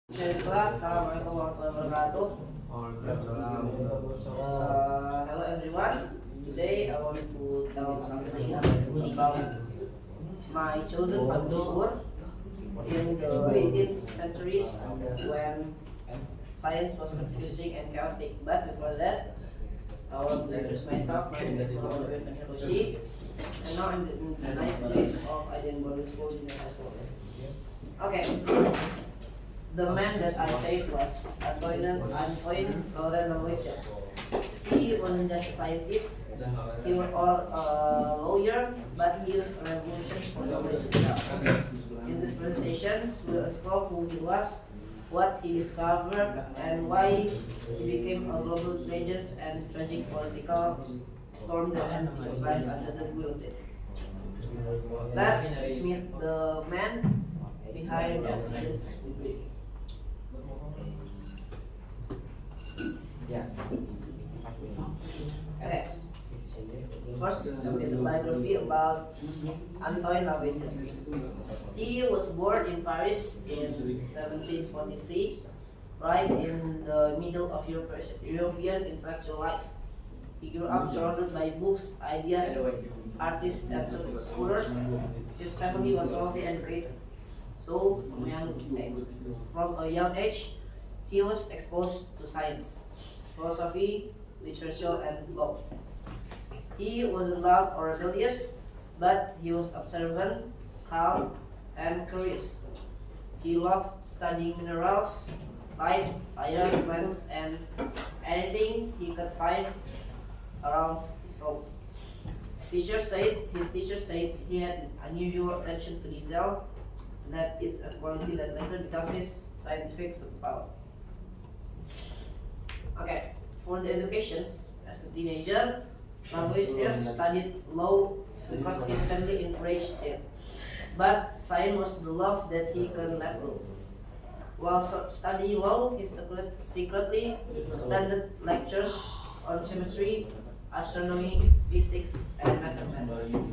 Assalamualaikum warahmatullahi wabarakatuh. Hello everyone. Today I want to tell something about my childhood family tour in the 18th centuries when science was confusing and chaotic. But before that, I want to introduce myself. My name is Muhammad Hiroshi, and now I'm in the 9th grade of Aiden Boarding School in high school. Okay. The man that I said was Antoine Laurent Lavoisier. He wasn't just a scientist, he was a lawyer, but he used a revolution for knowledge itself. In these presentations, we'll explore who he was, what he discovered, and why he became a global legend and tragic political storm that ended his life under the guillotine. Let's meet the man behind the oxygen's breath. Okay. First, a bit biography about Antoine Lavoisier. He was born in Paris in 1743, right in the middle of European intellectual life. He grew up surrounded by books, ideas, artists, and scholars. His family was wealthy and educated. So, from a young age, he was exposed to science, philosophy, literature, and law. He wasn't loud or rebellious, but he was observant, calm, and curious. He loved studying minerals, light, fire, plants, and anything he could find around his home. His teacher said he had unusual attention to detail, that it's a quality that later became his scientific superpower. Okay, for the educations, as a teenager, Lavoisier studied law because his family encouraged it. But science was the love that he couldn't let go. While studying law, he secretly attended lectures on chemistry, astronomy, physics, and mathematics.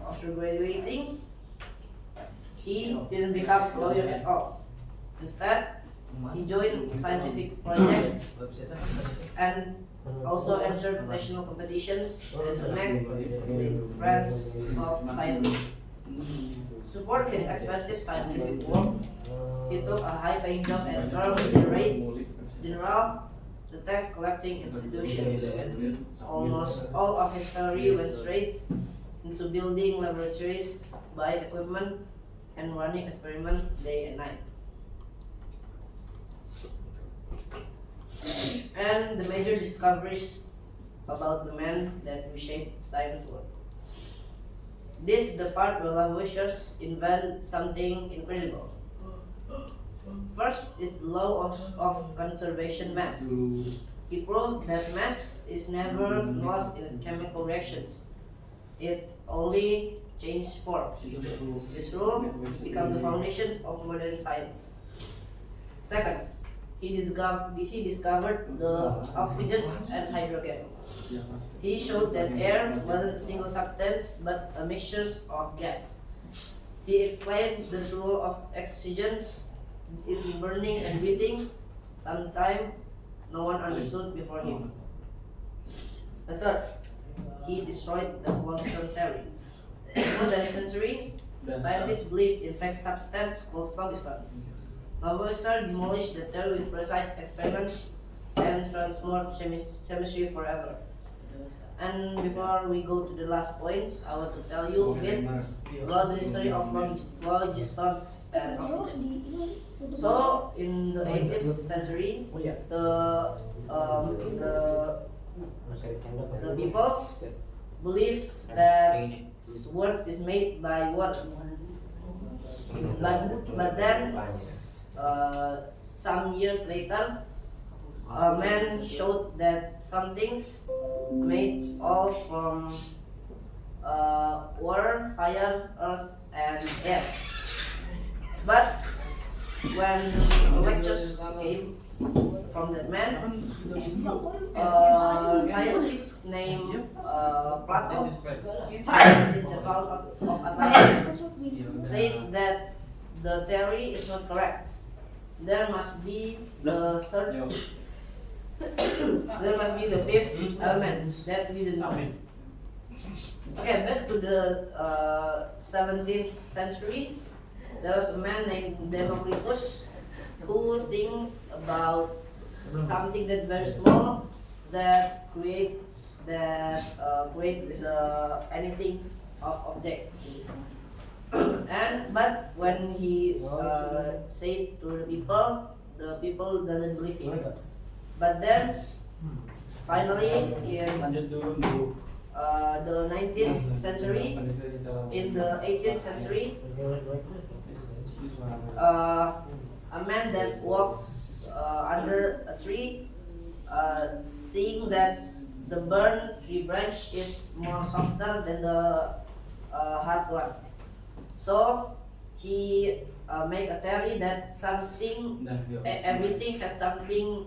After graduating, he didn't become a lawyer at all. Instead, he joined scientific projects and also entered national competitions and connect with friends of scientists. To support his expensive scientific work, he took a high-paying job at Colonel General, the tax collecting institutions. Almost all of his salary went straight into building laboratories, buying equipment, and running experiments day and night. And the major discoveries about the man that reshaped science world. This is the part where Lavoisier invented something incredible. First is the law of conservation mass. He proved that mass is never lost in chemical reactions. It only changes form. This rule became the foundations of modern science. Second, he discovered the oxygen and hydrogen. He showed that air wasn't a single substance but a mixture of gas. He explained the role of oxygen in burning and breathing, something no one understood before him. The third, he destroyed the phlogiston theory. In more than a century, scientists believed in fact substance called phlogistons. Lavoisier demolished the theory with precise experiments and transformed chemistry forever. And before we go to the last point, I want to tell you a bit about the history of phlogistons and oxygen. So, in the 18th century, the peoples believe that word is made by water. But then, some years later, a man showed that some things made all from water, fire, earth, and air. But when lectures came from that man, scientist named Plato, scientist the founder of Atlantis, said that the theory is not correct. there must be the third. There must be the fifth element that we didn't know. Okay, back to the 17th century. There was a man named Democritus who thinks about something that very small that create the anything of object. But when he said to the people doesn't believe him. But then finally in the 19th century, in the 18th century, a man that walks under a tree, seeing that the burned tree branch is more softer than the hard one. So he make a theory that everything has something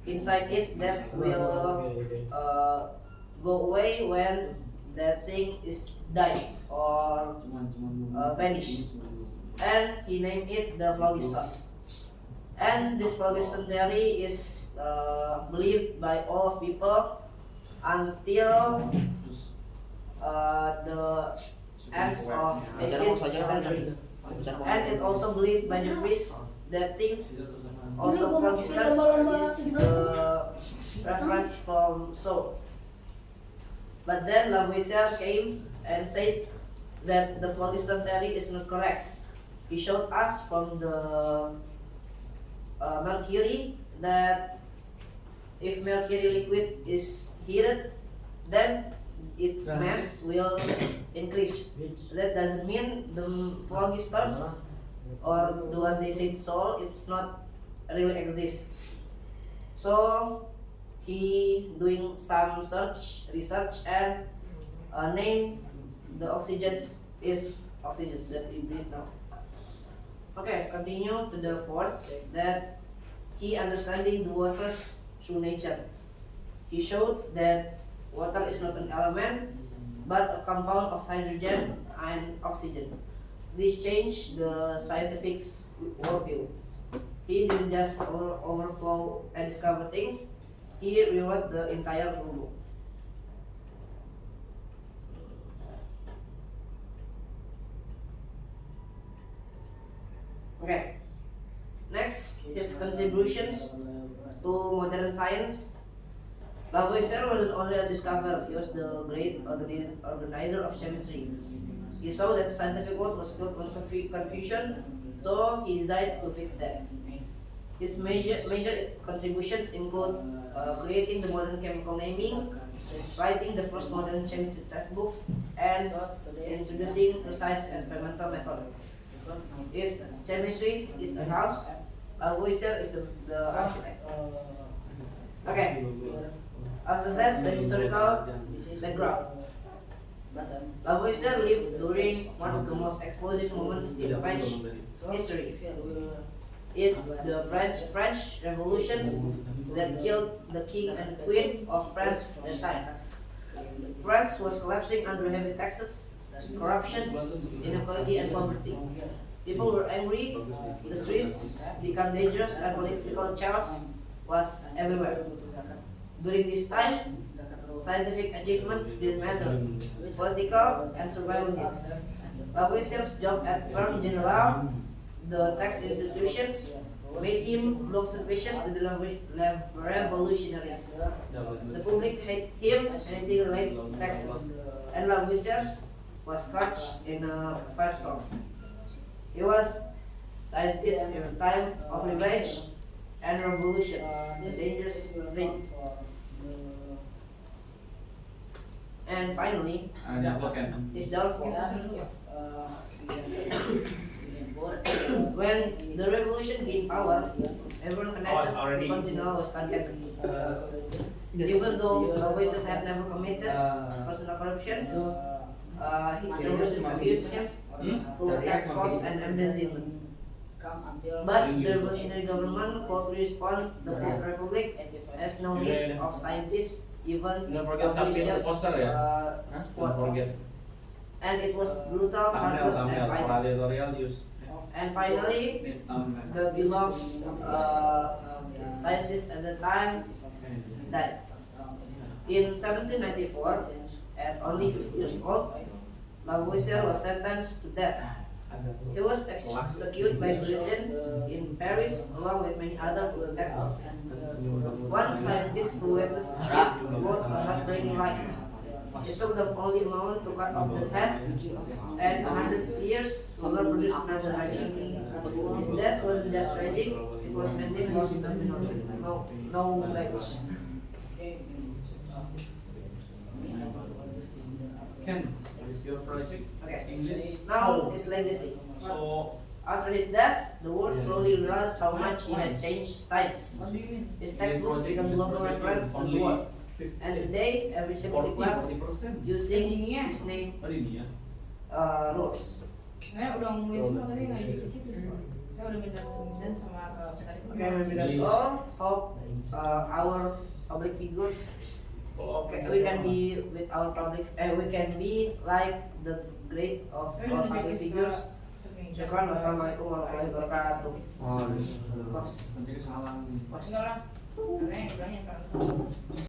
inside it that will go away when that thing is dying or vanish. And he named it the phlogiston. And this phlogiston theory is believed by all of people until the ends of 18th century. And it also believed by the priests that things also phlogiston is the reference from soul. But then Lavoisier came and said that the phlogiston theory is not correct. He showed us from the mercury that if mercury liquid is heated, then its mass will increase. That doesn't mean the phlogistons or the one they said soul, it's not really exist. So he doing some research and name the oxygens is oxygens that we breathe now. Okay, continue to the fourth, that he understanding the waters through nature. He showed that water is not an element but a compound of hydrogen and oxygen. This changed the scientific worldview. He didn't just overflow and discover things, he rewrote the entire rule. Okay. Next, his contributions to modern science. Lavoisier wasn't only a discoverer, he was the great organizer of chemistry. He saw that scientific world was built on confusion, so he decided to fix that. His major contributions include creating the modern chemical naming, writing the first modern chemistry textbooks, and introducing precise experimental method. If chemistry is a house, Lavoisier is the architect. Okay. After that, the historical background. Lavoisier lived during one of the most explosive moments in French history. It's the French Revolution that killed the king and queen of France at that time. France was collapsing under heavy taxes, corruption, inequality, and poverty. People were angry, the streets became dangerous, and political chaos was everywhere. During this time, scientific achievements didn't matter, political and survival needs. Lavoisier's job at Ferme General, the tax institutions, made him look suspicious to the revolutionaries. The public hated him and they related taxes, and Lavoisier was caught in a firestorm. He was scientist in a time of revenge and revolutions, a dangerous thing. And finally, his downfall. When the revolution gained power, everyone connected to Ferme General was contented. Even though Lavoisier had never committed personal corruption, he accused him to tax frauds and embezzlement. But the revolutionary government could respond the Republic has no needs of scientists, even Lavoisier's support. And it was brutal, heartless, and violent. And finally, the beloved scientist at the time died. In 1794, at only 50 years old, Lavoisier was sentenced to death. He was executed by Britain in Paris along with many other tax officers. One scientist who witnessed it wrote a heartbreaking line. It took them only a moment to cut off the head, and 100 years longer produced another idea. His death wasn't just tragic, it was massive loss to no knowledge. Ken, what is your project? Okay. English? Now his legacy. So, After his death, the world slowly realized how much he had changed science. What do you mean? His textbooks became global reference in the world. And today, every safety class 40%. using his name Oh, ini ya. rules. Saya udah ngomongin semua tadi nggak di situ semua. Saya udah minta dan sama tadi. Okay, maybe that's all. Hope our public figures we can be with our public we can be like the great of our public figures. Syukran, wassalamualaikum warahmatullahi wabarakatuh. Oh, Bos. nanti kesalahan. Bos. Enggak lah. Karena yang bilangnya kan.